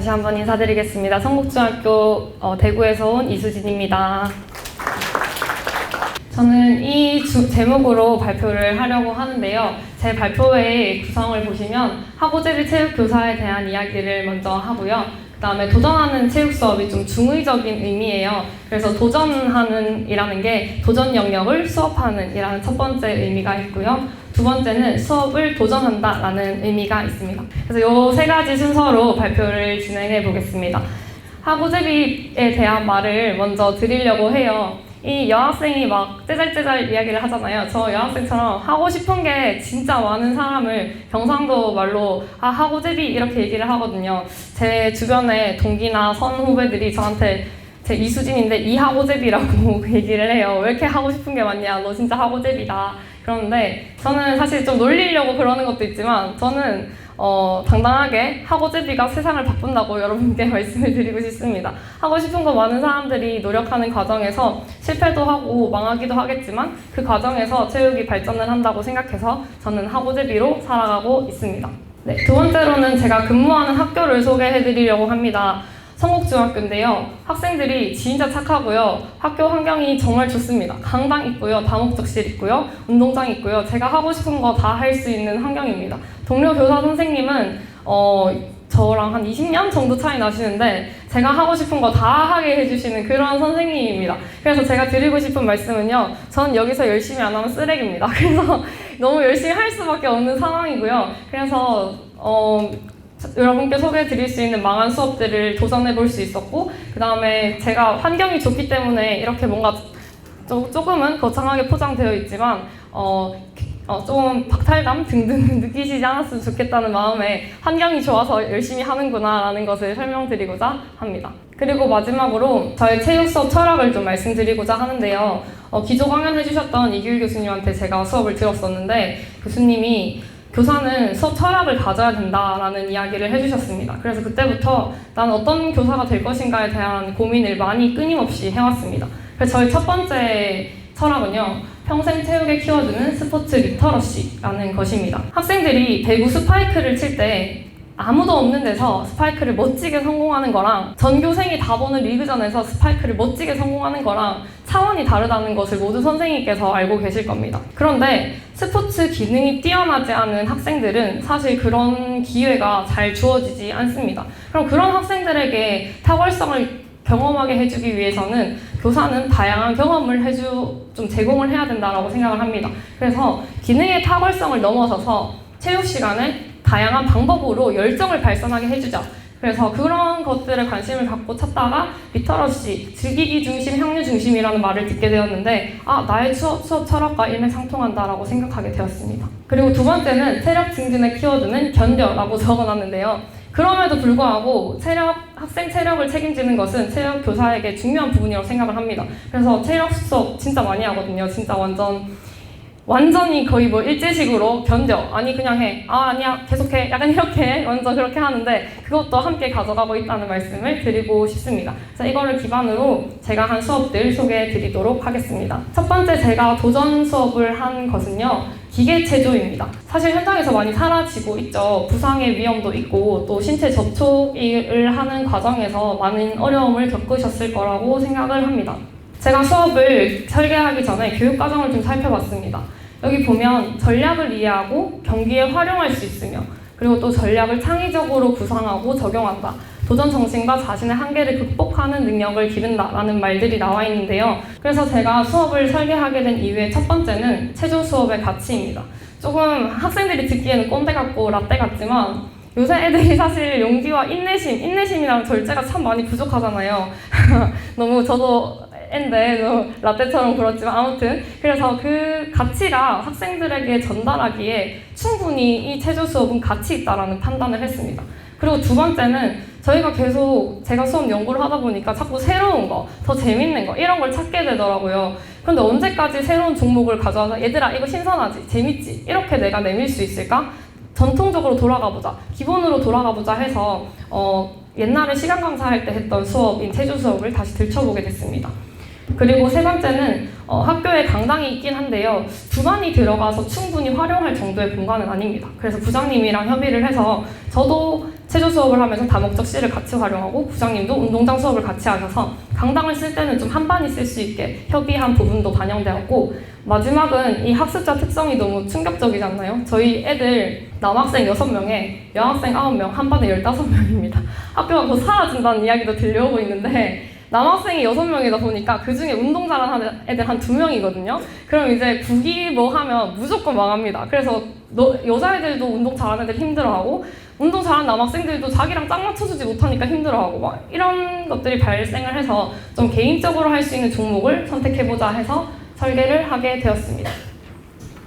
다시 한번 인사드리겠습니다. 성북중학교 대구에서 온 이수진입니다. 저는 이 제목으로 발표를 하려고 하는데요. 제 발표회의 구성을 보시면 하고제비 체육교사에 대한 이야기를 먼저 하고요. 그 다음에 도전하는 체육 수업이 좀 중의적인 의미예요. 그래서 도전하는 이라는 게 도전 영역을 수업하는 이라는 첫 번째 의미가 있고요. 두 번째는 수업을 도전한다 라는 의미가 있습니다. 그래서 이 세 가지 순서로 발표를 진행해 보겠습니다. 하고제비에 대한 말을 먼저 드리려고 해요. 이 여학생이 막 째잘째잘 이야기를 하잖아요. 저 여학생처럼 하고 싶은 게 진짜 많은 사람을 경상도 말로 하고제비 이렇게 얘기를 하거든요. 제 주변에 동기나 선후배들이 저한테 제 이수진인데 이하고제비라고 얘기를 해요. 왜 이렇게 하고 싶은 게 많냐? 너 진짜 하고제비다. 그런데 저는 사실 좀 놀리려고 그러는 것도 있지만 저는 당당하게 하고제비가 세상을 바꾼다고 여러분께 말씀을 드리고 싶습니다. 하고 싶은 거 많은 사람들이 노력하는 과정에서 실패도 하고 망하기도 하겠지만 그 과정에서 체육이 발전을 한다고 생각해서 저는 하고제비로 살아가고 있습니다. 네, 두 번째로는 제가 근무하는 학교를 소개해 드리려고 합니다. 성북중학교인데요. 학생들이 진짜 착하고요. 학교 환경이 정말 좋습니다. 강당 있고요. 다목적실 있고요. 운동장 있고요. 제가 하고 싶은 거 다 할 수 있는 환경입니다. 동료 교사 선생님은 저랑 한 20년 정도 차이 나시는데 제가 하고 싶은 거 다 하게 해주시는 그런 선생님입니다. 그래서 제가 드리고 싶은 말씀은요. 전 여기서 열심히 안 하면 쓰레기입니다. 그래서 너무 열심히 할 수밖에 없는 상황이고요. 그래서 여러분께 소개해 드릴 수 있는 망한 수업들을 도전해 볼 수 있었고 그 다음에 제가 환경이 좋기 때문에 이렇게 뭔가 조금은 거창하게 포장되어 있지만 조금 박탈감 등등 느끼시지 않았으면 좋겠다는 마음에 환경이 좋아서 열심히 하는구나 라는 것을 설명드리고자 합니다. 그리고 마지막으로 저의 체육 수업 철학을 좀 말씀드리고자 하는데요. 기조 강연 해주셨던 이규일 교수님한테 제가 수업을 들었었는데 교수님이 교사는 수업 철학을 가져야 된다라는 이야기를 해주셨습니다. 그래서 그때부터 난 어떤 교사가 될 것인가에 대한 고민을 많이 끊임없이 해왔습니다. 그래서 저희 첫 번째 철학은요. 평생 체육의 키워드는 스포츠 리터러시라는 것입니다. 학생들이 배구 스파이크를 칠 때 아무도 없는 데서 스파이크를 멋지게 성공하는 거랑 전교생이 다 보는 리그전에서 스파이크를 멋지게 성공하는 거랑 차원이 다르다는 것을 모두 선생님께서 알고 계실 겁니다. 그런데 스포츠 기능이 뛰어나지 않은 학생들은 사실 그런 기회가 잘 주어지지 않습니다. 그럼 그런 학생들에게 탁월성을 경험하게 해주기 위해서는 교사는 다양한 경험을 좀 제공을 해야 된다고 생각을 합니다. 그래서 기능의 탁월성을 넘어서서 체육 시간에 다양한 방법으로 열정을 발산하게 해주자. 그래서 그런 것들에 관심을 갖고 찾다가 리터러시, 즐기기 중심, 향유 중심이라는 말을 듣게 되었는데 나의 수업 철학과 일맥상통한다라고 생각하게 되었습니다. 그리고 두 번째는 체력 증진의 키워드는 견뎌라고 적어놨는데요. 그럼에도 불구하고 학생 체력을 책임지는 것은 체육 교사에게 중요한 부분이라고 생각을 합니다. 그래서 체력 수업 진짜 많이 하거든요. 진짜 완전히 거의 일제식으로 견뎌. 아니 그냥 해. 아니야 계속해. 약간 이렇게 완전 그렇게 하는데 그것도 함께 가져가고 있다는 말씀을 드리고 싶습니다. 그래서 이거를 기반으로 제가 한 수업들 소개해 드리도록 하겠습니다. 첫 번째 제가 도전 수업을 한 것은요. 기계체조입니다. 사실 현장에서 많이 사라지고 있죠. 부상의 위험도 있고 또 신체 접촉을 하는 과정에서 많은 어려움을 겪으셨을 거라고 생각을 합니다. 제가 수업을 설계하기 전에 교육과정을 좀 살펴봤습니다. 여기 보면 전략을 이해하고 경기에 활용할 수 있으며 그리고 또 전략을 창의적으로 구상하고 적용한다. 도전 정신과 자신의 한계를 극복하는 능력을 기른다라는 말들이 나와 있는데요. 그래서 제가 수업을 설계하게 된 이유의 첫 번째는 체조 수업의 가치입니다. 조금 학생들이 듣기에는 꼰대 같고 라떼 같지만 요새 애들이 사실 용기와 인내심이랑 절제가 참 많이 부족하잖아요. 너무 저도 인데 라떼처럼 그렇지만 아무튼 그래서 그 가치가 학생들에게 전달하기에 충분히 이 체조 수업은 가치 있다라는 판단을 했습니다. 그리고 두 번째는 저희가 계속 제가 수업 연구를 하다 보니까 자꾸 새로운 거, 더 재밌는 거 이런 걸 찾게 되더라고요. 그런데 언제까지 새로운 종목을 가져와서 얘들아 이거 신선하지, 재밌지 이렇게 내가 내밀 수 있을까? 전통적으로 돌아가보자, 기본으로 돌아가보자 해서 옛날에 시간 강사할 때 했던 수업인 체조 수업을 다시 들춰보게 됐습니다. 그리고 세 번째는 학교에 강당이 있긴 한데요. 두 반이 들어가서 충분히 활용할 정도의 공간은 아닙니다. 그래서 부장님이랑 협의를 해서 저도 체조 수업을 하면서 다목적실을 같이 활용하고 부장님도 운동장 수업을 같이 하셔서 강당을 쓸 때는 좀 한 반이 쓸 수 있게 협의한 부분도 반영되었고, 마지막은 이 학습자 특성이 너무 충격적이지 않나요? 저희 애들 남학생 6명에 여학생 9명, 한 반에 15명입니다. 학교가 곧 사라진다는 이야기도 들려오고 있는데 남학생이 6명이다 보니까 그 중에 운동 잘하는 애들 한 2명이거든요. 그럼 이제 국이 뭐 하면 무조건 망합니다. 그래서 여자애들도 운동 잘하는 애들 힘들어하고 운동 잘하는 남학생들도 자기랑 짝 맞춰주지 못하니까 힘들어하고 막 이런 것들이 발생을 해서 좀 개인적으로 할 수 있는 종목을 선택해보자 해서 설계를 하게 되었습니다.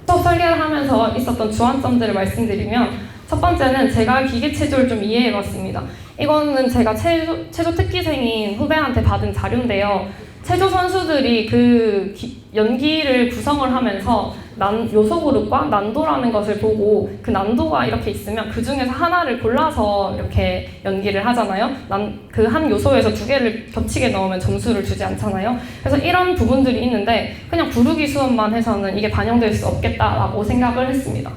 수업 설계를 하면서 있었던 주안점들을 말씀드리면, 첫 번째는 제가 기계체조를 좀 이해해봤습니다. 이거는 제가 체조 특기생인 후배한테 받은 자료인데요. 체조 선수들이 그 연기를 구성을 하면서 요소 그룹과 난도라는 것을 보고 그 난도가 이렇게 있으면 그 중에서 하나를 골라서 이렇게 연기를 하잖아요. 그 한 요소에서 두 개를 겹치게 넣으면 점수를 주지 않잖아요. 그래서 이런 부분들이 있는데 그냥 구르기 수업만 해서는 이게 반영될 수 없겠다라고 생각을 했습니다.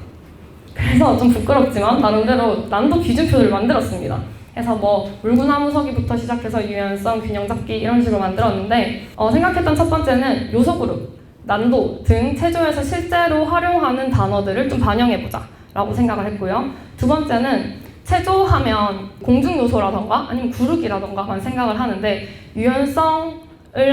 그래서 좀 부끄럽지만 나름대로 난도 기준표를 만들었습니다. 그래서 뭐 물구나무 서기부터 시작해서 유연성, 균형 잡기 이런 식으로 만들었는데 생각했던 첫 번째는 요소 그룹, 난도 등 체조에서 실제로 활용하는 단어들을 좀 반영해보자 라고 생각을 했고요. 두 번째는 체조하면 공중 요소라던가 아니면 구르기라던가만 생각을 하는데 유연성을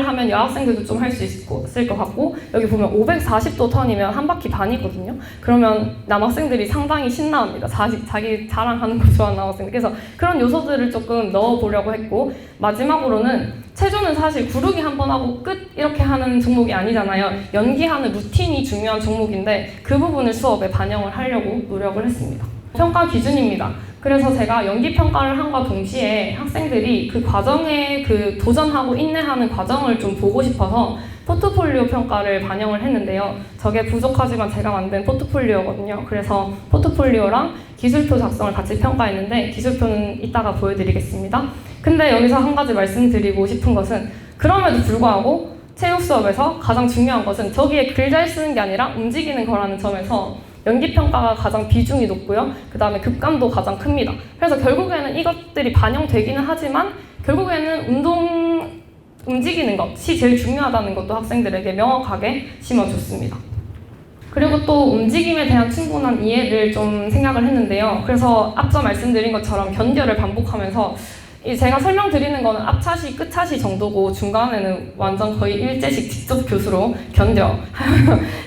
하면 여학생들도 좀 할 수 있을 것 같고, 여기 보면 540도 턴이면 한 바퀴 반이거든요. 그러면 남학생들이 상당히 신나합니다. 자기 자랑하는 거 좋아하는 남학생들. 그래서 그런 요소들을 조금 넣어보려고 했고, 마지막으로는 체조는 사실 구르기 한 번 하고 끝 이렇게 하는 종목이 아니잖아요. 연기하는 루틴이 중요한 종목인데 그 부분을 수업에 반영을 하려고 노력을 했습니다. 평가 기준입니다. 그래서 제가 연기 평가를 한과 동시에 학생들이 그 과정에 그 도전하고 인내하는 과정을 좀 보고 싶어서 포트폴리오 평가를 반영을 했는데요. 저게 부족하지만 제가 만든 포트폴리오거든요. 그래서 포트폴리오랑 기술표 작성을 같이 평가했는데 기술표는 이따가 보여드리겠습니다. 근데 여기서 한 가지 말씀드리고 싶은 것은, 그럼에도 불구하고 체육 수업에서 가장 중요한 것은 저기에 글 잘 쓰는 게 아니라 움직이는 거라는 점에서 연기평가가 가장 비중이 높고요. 그 다음에 급감도 가장 큽니다. 그래서 결국에는 이것들이 반영되기는 하지만 결국에는 움직이는 것이 제일 중요하다는 것도 학생들에게 명확하게 심어줬습니다. 그리고 또 움직임에 대한 충분한 이해를 좀 생각을 했는데요. 그래서 앞서 말씀드린 것처럼 견뎌를 반복하면서 제가 설명드리는 거는 앞차시, 끝차시 정도고 중간에는 완전 거의 일제식 직접 교수로 견뎌,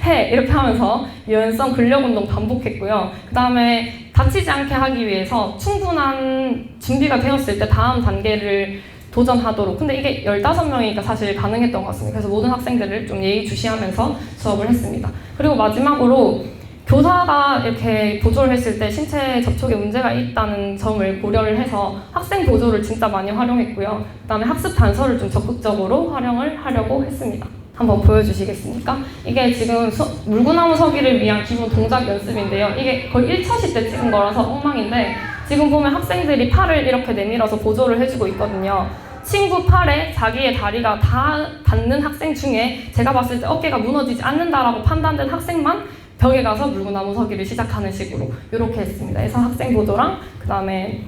해 이렇게 하면서 유연성, 근력운동 반복했고요. 그 다음에 다치지 않게 하기 위해서 충분한 준비가 되었을 때 다음 단계를 도전하도록. 근데 이게 15명이니까 사실 가능했던 것 같습니다. 그래서 모든 학생들을 좀 예의주시하면서 수업을 했습니다. 그리고 마지막으로 교사가 이렇게 보조를 했을 때 신체 접촉에 문제가 있다는 점을 고려를 해서 학생 보조를 진짜 많이 활용했고요. 그 다음에 학습 단서를 좀 적극적으로 활용을 하려고 했습니다. 한번 보여주시겠습니까? 이게 지금 물구나무 서기를 위한 기본 동작 연습인데요. 이게 거의 1차시 때 찍은 거라서 엉망인데, 지금 보면 학생들이 팔을 이렇게 내밀어서 보조를 해주고 있거든요. 친구 팔에 자기의 다리가 다 닿는 학생 중에 제가 봤을 때 어깨가 무너지지 않는다라고 판단된 학생만 벽에 가서 물구나무 서기를 시작하는 식으로 이렇게 했습니다. 그래서 학생 보조랑 그 다음에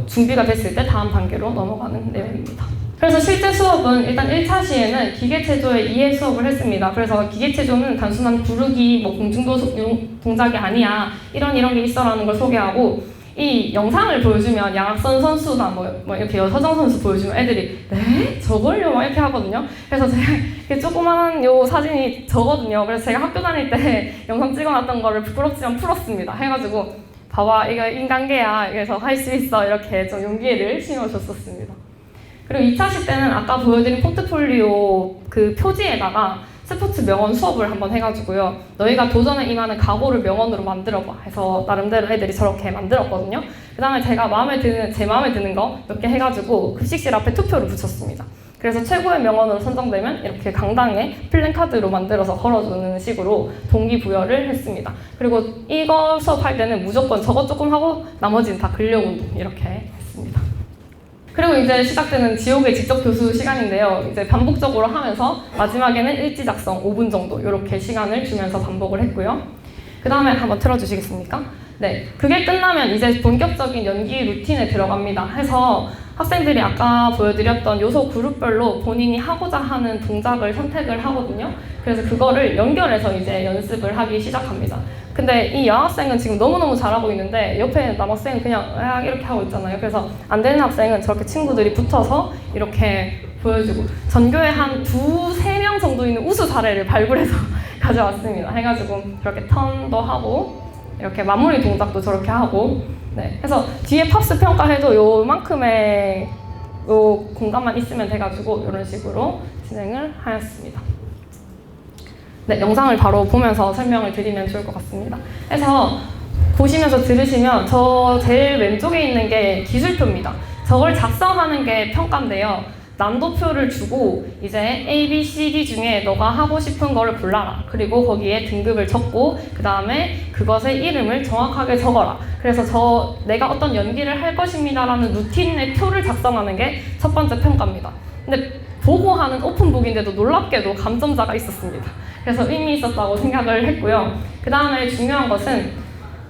준비가 됐을 때 다음 단계로 넘어가는 내용입니다. 그래서 실제 수업은 일단 1차 시에는 기계체조의 이해 수업을 했습니다. 그래서 기계체조는 단순한 구르기, 공중도 동작이 아니야, 이런 게 있어라는 걸 소개하고, 이 영상을 보여주면 양학선 선수나 뭐 이렇게 여서정 선수 보여주면 애들이 네? 저걸요? 막 이렇게 하거든요. 그래서 제가 이렇게 조그만한 요 사진이 저거든요. 그래서 제가 학교 다닐 때 영상 찍어놨던 거를 부끄럽지만 풀었습니다. 해가지고 봐봐, 이거 인간계야. 그래서 할 수 있어. 이렇게 좀 용기를 심어줬었습니다. 그리고 2차시 때는 아까 보여드린 포트폴리오 그 표지에다가 스포츠 명언 수업을 한번 해가지고요. 너희가 도전에 임하는 각오를 명언으로 만들어봐 해서 나름대로 애들이 저렇게 만들었거든요. 그 다음에 제가 제 마음에 드는 거 몇 개 해가지고 급식실 앞에 투표를 붙였습니다. 그래서 최고의 명언으로 선정되면 이렇게 강당에 플랜카드로 만들어서 걸어주는 식으로 동기부여를 했습니다. 그리고 이거 수업할 때는 무조건 저것 조금 하고 나머지는 다 근력운동 이렇게 했습니다. 그리고 이제 시작되는 지옥의 직접 교수 시간인데요. 이제 반복적으로 하면서 마지막에는 일지 작성 5분 정도 이렇게 시간을 주면서 반복을 했고요. 그 다음에 한번 틀어주시겠습니까? 네, 그게 끝나면 이제 본격적인 연기 루틴에 들어갑니다. 해서 학생들이 아까 보여드렸던 요소 그룹별로 본인이 하고자 하는 동작을 선택을 하거든요. 그래서 그거를 연결해서 이제 연습을 하기 시작합니다. 근데 이 여학생은 지금 너무너무 잘하고 있는데 옆에 남학생은 그냥 이렇게 하고 있잖아요. 그래서 안 되는 학생은 저렇게 친구들이 붙어서 이렇게 보여주고 전교에 한 2~3명 정도 있는 우수 사례를 발굴해서 가져왔습니다. 해가지고 그렇게 턴도 하고 이렇게 마무리 동작도 저렇게 하고 네, 그래서 뒤에 팝스 평가해도 요만큼의 요 공간만 있으면 돼가지고 이런 식으로 진행을 하였습니다. 네, 영상을 바로 보면서 설명을 드리면 좋을 것 같습니다. 그래서 보시면서 들으시면 저 제일 왼쪽에 있는 게 기술표입니다. 저걸 작성하는 게 평가인데요. 난도표를 주고 이제 A, B, C, D 중에 너가 하고 싶은 거를 골라라. 그리고 거기에 등급을 적고 그 다음에 그것의 이름을 정확하게 적어라. 그래서 내가 어떤 연기를 할 것입니다라는 루틴의 표를 작성하는 게 첫 번째 평가입니다. 근데 보고 하는 오픈북인데도 놀랍게도 감점자가 있었습니다. 그래서 의미 있었다고 생각을 했고요. 그 다음에 중요한 것은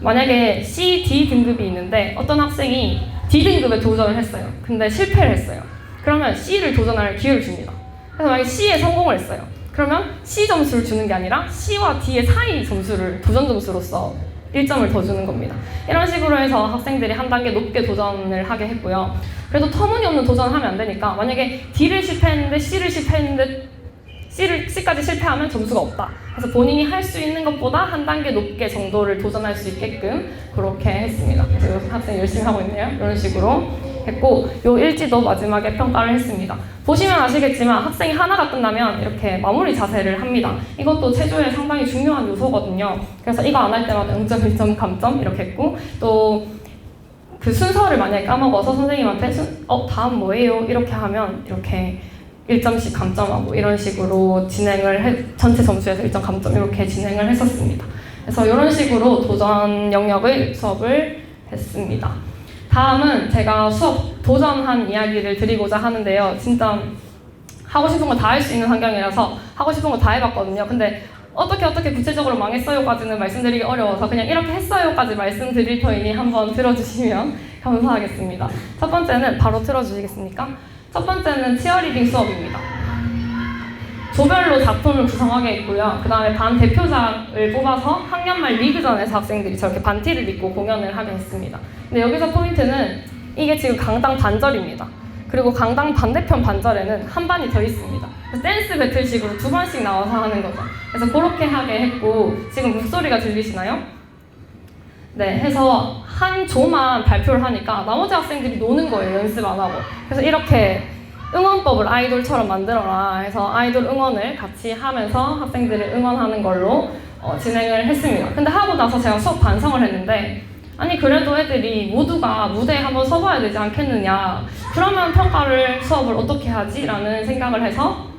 만약에 C, D 등급이 있는데 어떤 학생이 D 등급에 도전을 했어요. 근데 실패를 했어요. 그러면 C를 도전할 기회를 줍니다. 그래서 만약에 C에 성공을 했어요. 그러면 C 점수를 주는 게 아니라 C와 D의 사이 점수를 도전 점수로서 1점을 더 주는 겁니다. 이런 식으로 해서 학생들이 한 단계 높게 도전을 하게 했고요. 그래도 터무니없는 도전을 하면 안 되니까 만약에 D를 실패했는데 C를 실패했는데 C까지 실패하면 점수가 없다. 그래서 본인이 할 수 있는 것보다 한 단계 높게 정도를 도전할 수 있게끔 그렇게 했습니다. 그래서 학생이 열심히 하고 있네요. 이런 식으로 했고 요 일지도 마지막에 평가를 했습니다. 보시면 아시겠지만 학생이 하나가 끝나면 이렇게 마무리 자세를 합니다. 이것도 체조에 상당히 중요한 요소거든요. 그래서 이거 안 할 때마다 0점, 1점, 감점 이렇게 했고 또 그 순서를 만약에 까먹어서 선생님한테 다음 뭐예요? 이렇게 하면 이렇게 1점씩 감점하고 이런 식으로 전체 점수에서 1점 감점 이렇게 진행을 했었습니다. 그래서 이런 식으로 도전 영역의 수업을 했습니다. 다음은 제가 수업 도전한 이야기를 드리고자 하는데요. 진짜 하고 싶은 거 다 할 수 있는 환경이라서 하고 싶은 거 다 해봤거든요. 근데 어떻게 구체적으로 망했어요까지는 말씀드리기 어려워서 그냥 이렇게 했어요까지 말씀드릴 터이니 한번 들어주시면 감사하겠습니다. 첫 번째는 바로 틀어주시겠습니까? 첫 번째는 치어리딩 수업입니다. 조별로 작품을 구성하게 했고요. 그 다음에 반 대표작을 뽑아서 학년 말 리그전에서 학생들이 저렇게 반티를 입고 공연을 하게 했습니다. 근데 여기서 포인트는 이게 지금 강당 반절입니다. 그리고 강당 반대편 반절에는 한 반이 더 있습니다. 댄스 배틀식으로 2반씩 나와서 하는 거죠. 그래서 그렇게 하게 했고 지금 목소리가 들리시나요? 네, 해서 한 조만 발표를 하니까 나머지 학생들이 노는 거예요. 연습 안 하고. 그래서 이렇게 응원법을 아이돌처럼 만들어라 해서 아이돌 응원을 같이 하면서 학생들을 응원하는 걸로 진행을 했습니다. 근데 하고 나서 제가 수업 반성을 했는데 아니 그래도 애들이 모두가 무대에 한번 서봐야 되지 않겠느냐. 그러면 수업을 어떻게 하지? 라는 생각을 해서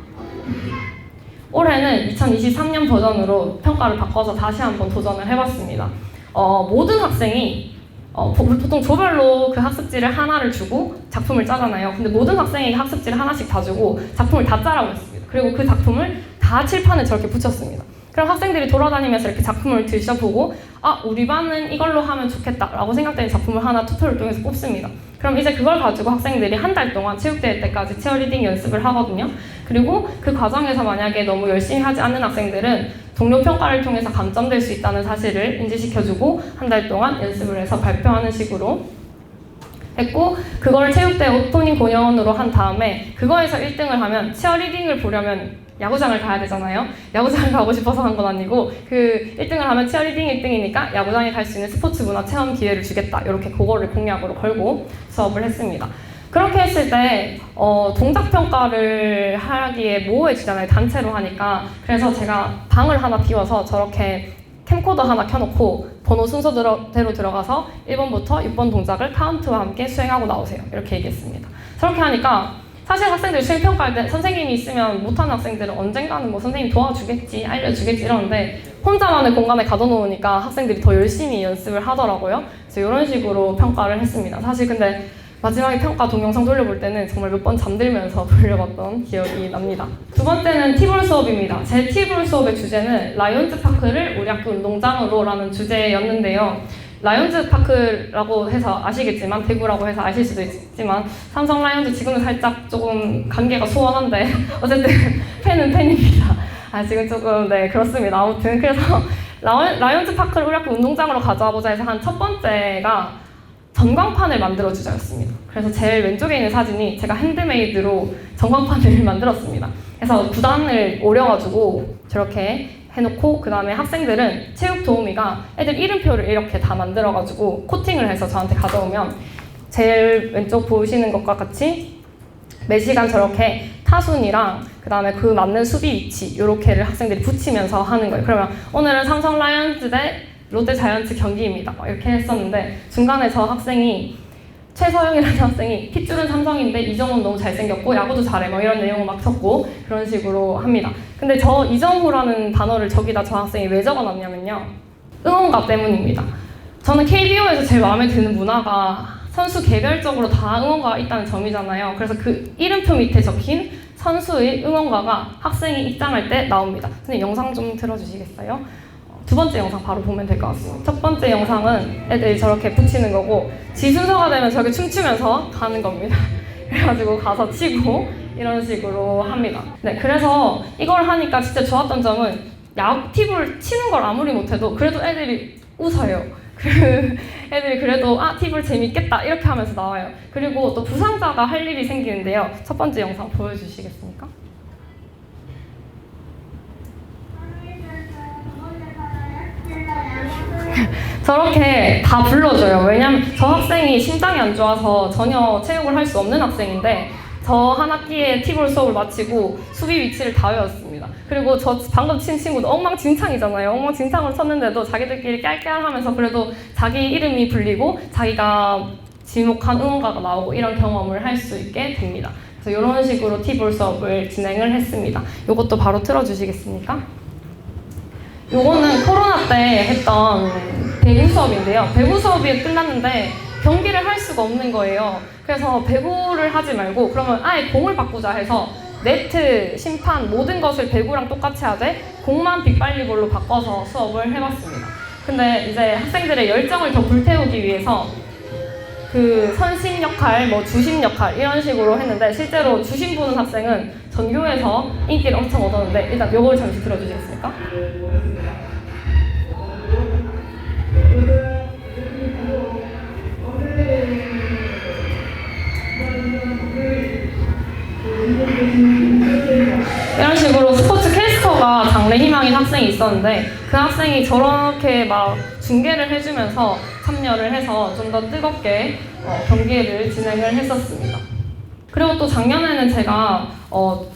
올해는 2023년 버전으로 평가를 바꿔서 다시 한번 도전을 해봤습니다. 모든 학생이 보통 조별로 그 학습지를 하나를 주고 작품을 짜잖아요. 근데 모든 학생이 학습지를 하나씩 다 주고 작품을 다 짜라고 했습니다. 그리고 그 작품을 다 칠판에 저렇게 붙였습니다. 그럼 학생들이 돌아다니면서 이렇게 작품을 들춰보고 우리 반은 이걸로 하면 좋겠다 라고 생각되는 작품을 하나 투표를 통해서 뽑습니다. 그럼 이제 그걸 가지고 학생들이 한 달 동안 체육대회 때까지 치어리딩 연습을 하거든요. 그리고 그 과정에서 만약에 너무 열심히 하지 않는 학생들은 동료 평가를 통해서 감점될 수 있다는 사실을 인지시켜주고 한 달 동안 연습을 해서 발표하는 식으로 했고 그걸 체육대회 오프닝 공연으로 한 다음에 그거에서 1등을 하면 치어리딩을 보려면 야구장을 가야 되잖아요. 야구장을 가고 싶어서 한 건 아니고 그 1등을 하면 치어리딩 1등이니까 야구장에 갈 수 있는 스포츠 문화 체험 기회를 주겠다. 이렇게 그거를 공약으로 걸고 수업을 했습니다. 그렇게 했을 때 동작 평가를 하기에 모호해지잖아요. 단체로 하니까. 그래서 제가 방을 하나 비워서 저렇게 캠코더 하나 켜놓고 번호 순서대로 들어가서 1번부터 6번 동작을 카운트와 함께 수행하고 나오세요. 이렇게 얘기했습니다. 저렇게 하니까 사실 학생들이 수행평가할 때 선생님이 있으면 못하는 학생들은 언젠가는 뭐 선생님 도와주겠지, 알려주겠지 이러는데 혼자만의 공간에 가둬놓으니까 학생들이 더 열심히 연습을 하더라고요. 그래서 이런 식으로 평가를 했습니다. 사실 근데 마지막에 평가 동영상 돌려볼 때는 정말 몇 번 잠들면서 돌려봤던 기억이 납니다. 두 번째는 티볼 수업입니다. 제 티볼 수업의 주제는 라이온즈 파크를 우리 학교 운동장으로 라는 주제였는데요. 라이온즈 파크라고 해서 아시겠지만, 대구라고 해서 아실 수도 있지만 삼성 라이온즈 지금은 살짝 조금 관계가 소원한데 어쨌든 팬은 팬입니다. 지금 조금 그렇습니다. 아무튼 그래서 라이온즈 파크를 우리 학교 운동장으로 가져와 보자 해서 한 첫 번째가 전광판을 만들어주자였습니다. 그래서 제일 왼쪽에 있는 사진이 제가 핸드메이드로 전광판을 만들었습니다. 그래서 구단을 오려가지고 저렇게 해놓고, 그 다음에 학생들은 체육 도우미가 애들 이름표를 이렇게 다 만들어가지고 코팅을 해서 저한테 가져오면, 제일 왼쪽 보시는 것과 같이 매시간 저렇게 타순이랑 그 다음에 그 맞는 수비 위치 이렇게를 학생들이 붙이면서 하는 거예요. 그러면 오늘은 삼성 라이온즈 대 롯데 자이언츠 경기입니다. 이렇게 했었는데, 중간에 저 학생이, 최서영이라는 학생이 핏줄은 삼성인데 이정훈 너무 잘생겼고 야구도 잘해 이런 내용을 막 적고 그런 식으로 합니다. 근데 저 이정후라는 단어를 저기다 저 학생이 왜 적어놨냐면요, 응원가 때문입니다. 저는 KBO에서 제일 마음에 드는 문화가 선수 개별적으로 다 응원가가 있다는 점이잖아요. 그래서 그 이름표 밑에 적힌 선수의 응원가가 학생이 입장할 때 나옵니다. 선생님 영상 좀 틀어주시겠어요? 두 번째 영상 바로 보면 될 것 같습니다. 첫 번째 영상은 애들이 저렇게 붙이는 거고, 지순서가 되면 저렇게 춤추면서 가는 겁니다. 그래가지고 가서 치고 이런 식으로 합니다. 그래서 이걸 하니까 진짜 좋았던 점은 팁을 치는 걸 아무리 못해도 그래도 애들이 웃어요. 애들이 그래도 팁을 재밌겠다 이렇게 하면서 나와요. 그리고 또 부상자가 할 일이 생기는데요. 첫 번째 영상 보여주시겠습니까? 저렇게 다 불러줘요. 왜냐면 저 학생이 심장이 안 좋아서 전혀 체육을 할 수 없는 학생인데, 저 한 학기에 티볼 수업을 마치고 수비 위치를 다 외웠습니다. 그리고 저 방금 친 친구도 엉망진창이잖아요. 엉망진창으로 쳤는데도 자기들끼리 깔깔하면서 그래도 자기 이름이 불리고 자기가 지목한 응원가가 나오고 이런 경험을 할 수 있게 됩니다. 그래서 이런 식으로 티볼 수업을 진행을 했습니다. 이것도 바로 틀어주시겠습니까? 요거는 코로나 때 했던 배구 수업인데요. 배구 수업이 끝났는데 경기를 할 수가 없는 거예요. 그래서 배구를 하지 말고 그러면 아예 공을 바꾸자 해서 네트, 심판 모든 것을 배구랑 똑같이 하되 공만 빗발리볼로 바꿔서 수업을 해봤습니다. 근데 이제 학생들의 열정을 더 불태우기 위해서 그 선심 역할, 주심 역할 이런 식으로 했는데, 실제로 주심 보는 학생은 전교에서 인기를 엄청 얻었는데, 일단 요걸 잠시 들어주시겠습니까? 이런 식으로 스포츠 캐스터가 장래 희망인 학생이 있었는데, 그 학생이 저렇게 막 중계를 해주면서 참여를 해서 좀 더 뜨겁게 경기를 진행을 했었습니다. 그리고 또 작년에는 제가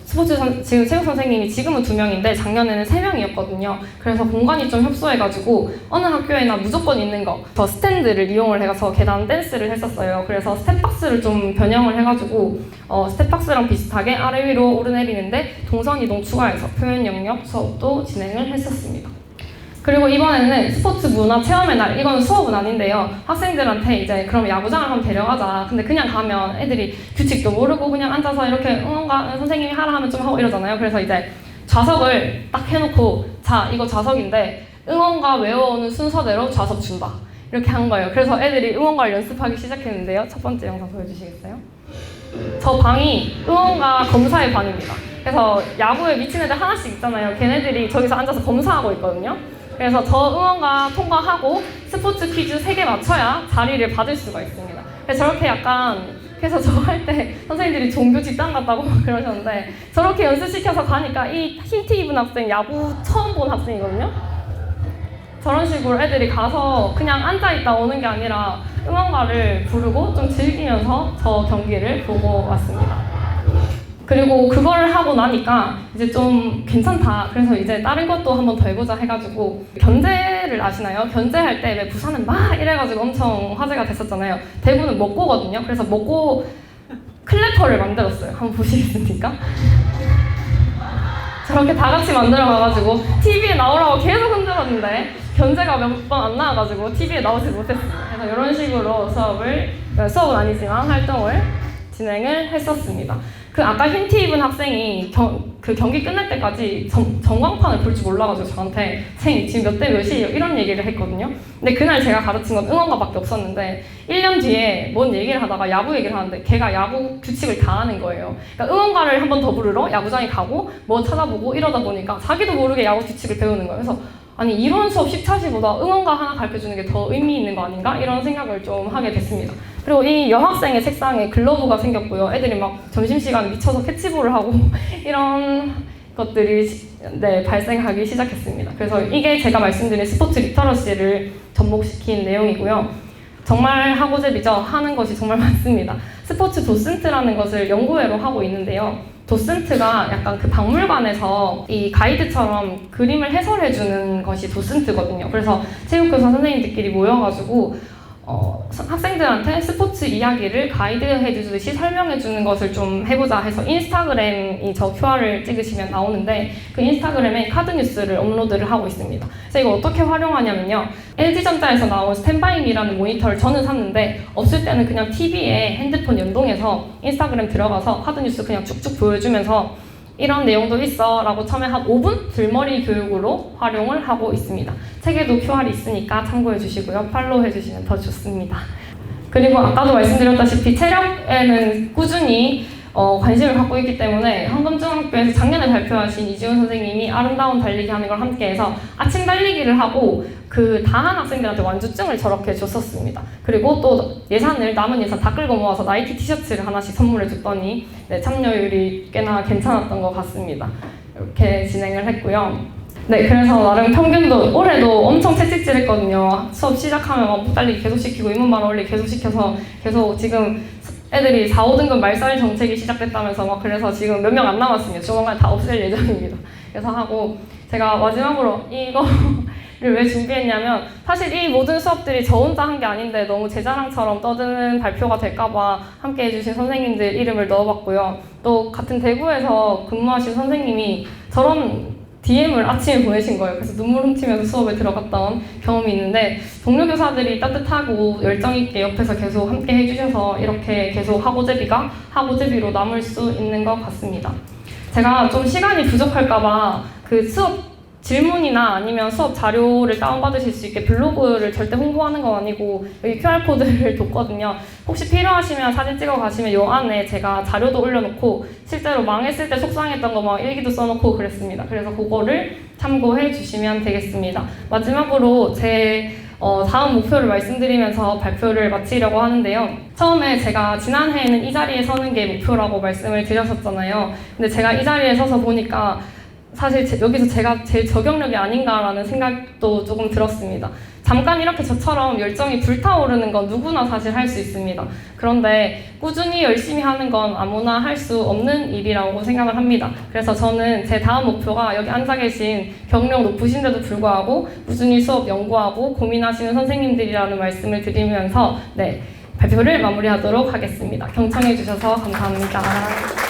지금 체육 선생님이 지금은 2명인데 작년에는 3명이었거든요. 그래서 공간이 좀 협소해가지고 어느 학교에나 무조건 있는 저 스탠드를 이용을 해서 계단 댄스를 했었어요. 그래서 스텝박스를 좀 변형을 해가지고 스텝박스랑 비슷하게 아래 위로 오르내리는데 동선이동 추가해서 표현 영역 수업도 진행을 했었습니다. 그리고 이번에는 스포츠 문화 체험의 날, 이건 수업은 아닌데요. 학생들한테 이제 그럼 야구장을 한번 데려가자. 근데 그냥 가면 애들이 규칙도 모르고 그냥 앉아서 이렇게 응원가 선생님이 하라 하면 좀 하고 이러잖아요. 그래서 이제 좌석을 딱 해놓고, 자, 이거 좌석인데 응원가 외워오는 순서대로 좌석 준다. 이렇게 한 거예요. 그래서 애들이 응원가를 연습하기 시작했는데요. 첫 번째 영상 보여주시겠어요? 저 방이 응원가 검사의 방입니다. 그래서 야구에 미친 애들 하나씩 있잖아요. 걔네들이 저기서 앉아서 검사하고 있거든요. 그래서 저 응원가 통과하고 스포츠 퀴즈 3개 맞춰야 자리를 받을 수가 있습니다. 그래서 저렇게 약간, 그래서 저 할 때 선생님들이 종교 집단 같다고 그러셨는데, 저렇게 연습시켜서 가니까 이 흰 티 입은 학생, 야구 처음 본 학생이거든요. 저런 식으로 애들이 가서 그냥 앉아있다 오는 게 아니라 응원가를 부르고 좀 즐기면서 저 경기를 보고 왔습니다. 그리고 그걸 하고 나니까 이제 좀 괜찮다. 그래서 이제 다른 것도 한번 더 해보자 해가지고, 견제를 아시나요? 견제할 때 왜 부산은 막 이래가지고 엄청 화제가 됐었잖아요. 대구는 먹고거든요. 그래서 먹고 클래퍼를 만들었어요. 한번 보시겠습니까? 저렇게 다 같이 만들어가가지고 TV에 나오라고 계속 흔들었는데 견제가 몇 번 안 나와가지고 TV에 나오지 못했어요. 그래서 이런 식으로 수업은 아니지만 활동을 진행을 했었습니다. 그 아까 흰티 입은 학생이 그 경기 끝날 때까지 전광판을 볼 줄 몰라가지고 저한테 쌤 지금 몇 대 몇이에요? 이런 얘기를 했거든요. 근데 그날 제가 가르친 건 응원가밖에 없었는데 1년 뒤에 뭔 얘기를 하다가 야구 얘기를 하는데 걔가 야구 규칙을 다 아는 거예요. 그러니까 응원가를 한 번 더 부르러 야구장에 가고 뭐 찾아보고 이러다 보니까 자기도 모르게 야구 규칙을 배우는 거예요. 그래서 아니 이런 수업 10차시보다 응원가 하나 가르쳐주는 게 더 의미 있는 거 아닌가? 이런 생각을 좀 하게 됐습니다. 그리고 이 여학생의 책상에 글러브가 생겼고요. 애들이 막 점심시간에 미쳐서 캐치볼을 하고 이런 것들이 발생하기 시작했습니다. 그래서 이게 제가 말씀드린 스포츠 리터러시를 접목시킨 내용이고요. 정말 하고제비죠. 하는 것이 정말 많습니다. 스포츠 도슨트라는 것을 연구회로 하고 있는데요. 도슨트가 약간 그 박물관에서 이 가이드처럼 그림을 해설해주는 것이 도슨트거든요. 그래서 체육교사 선생님들끼리 모여가지고 학생들한테 스포츠 이야기를 가이드해주듯이 설명해주는 것을 좀 해보자 해서 인스타그램이 저 QR을 찍으시면 나오는데 그 인스타그램에 카드 뉴스를 업로드를 하고 있습니다. 그래서 이거 어떻게 활용하냐면요. LG전자에서 나온 스탠바이미라는 모니터를 저는 샀는데 없을 때는 그냥 TV에 핸드폰 연동해서 인스타그램 들어가서 카드 뉴스 그냥 쭉쭉 보여주면서 이런 내용도 있어 라고 처음에 한 5분 들머리 교육으로 활용을 하고 있습니다. 책에도 QR이 있으니까 참고해 주시고요. 팔로우 해주시면 더 좋습니다. 그리고 아까도 말씀드렸다시피 체력에는 꾸준히 관심을 갖고 있기 때문에 한검중학교에서 작년에 발표하신 이지훈 선생님이 아름다운 달리기 하는 걸 함께해서 아침 달리기를 하고 그 다한 학생들한테 완주증을 저렇게 줬었습니다. 그리고 또 남은 예산 다 끌고 모아서 나이키 티셔츠를 하나씩 선물해 줬더니 참여율이 꽤나 괜찮았던 것 같습니다. 이렇게 진행을 했고요. 그래서 나름 평균도 올해도 엄청 채찍질했거든요. 수업 시작하면 막 달리기 계속 시키고 인문말 올리기 계속 시켜서 계속 지금 애들이 4, 5등급 말살 정책이 시작됐다면서 막 그래서 지금 몇 명 안 남았습니다. 조만간 다 없앨 예정입니다. 그래서 하고 제가 마지막으로 이거를 왜 준비했냐면 사실 이 모든 수업들이 저 혼자 한 게 아닌데 너무 제 자랑처럼 떠드는 발표가 될까봐 함께 해주신 선생님들 이름을 넣어봤고요. 또 같은 대구에서 근무하신 선생님이 저런 DM을 아침에 보내신 거예요. 그래서 눈물 훔치면서 수업에 들어갔던 경험이 있는데 동료 교사들이 따뜻하고 열정 있게 옆에서 계속 함께 해주셔서 이렇게 계속 하고제비가 하고제비로 남을 수 있는 것 같습니다. 제가 좀 시간이 부족할까봐 그 수업 질문이나 아니면 수업 자료를 다운받으실 수 있게 블로그를 절대 홍보하는 건 아니고 여기 QR코드를 뒀거든요. 혹시 필요하시면 사진 찍어 가시면 요 안에 제가 자료도 올려놓고 실제로 망했을 때 속상했던 거 막 일기도 써놓고 그랬습니다. 그래서 그거를 참고해 주시면 되겠습니다. 마지막으로 제 다음 목표를 말씀드리면서 발표를 마치려고 하는데요. 처음에 제가 지난해에는 이 자리에 서는 게 목표라고 말씀을 드렸었잖아요. 근데 제가 이 자리에 서서 보니까 사실 여기서 제가 제일 저경력이 아닌가라는 생각도 조금 들었습니다. 잠깐 이렇게 저처럼 열정이 불타오르는 건 누구나 사실 할 수 있습니다. 그런데 꾸준히 열심히 하는 건 아무나 할 수 없는 일이라고 생각을 합니다. 그래서 저는 제 다음 목표가 여기 앉아 계신 경력 높으신데도 불구하고 꾸준히 수업 연구하고 고민하시는 선생님들이라는 말씀을 드리면서 발표를 마무리하도록 하겠습니다. 경청해 주셔서 감사합니다.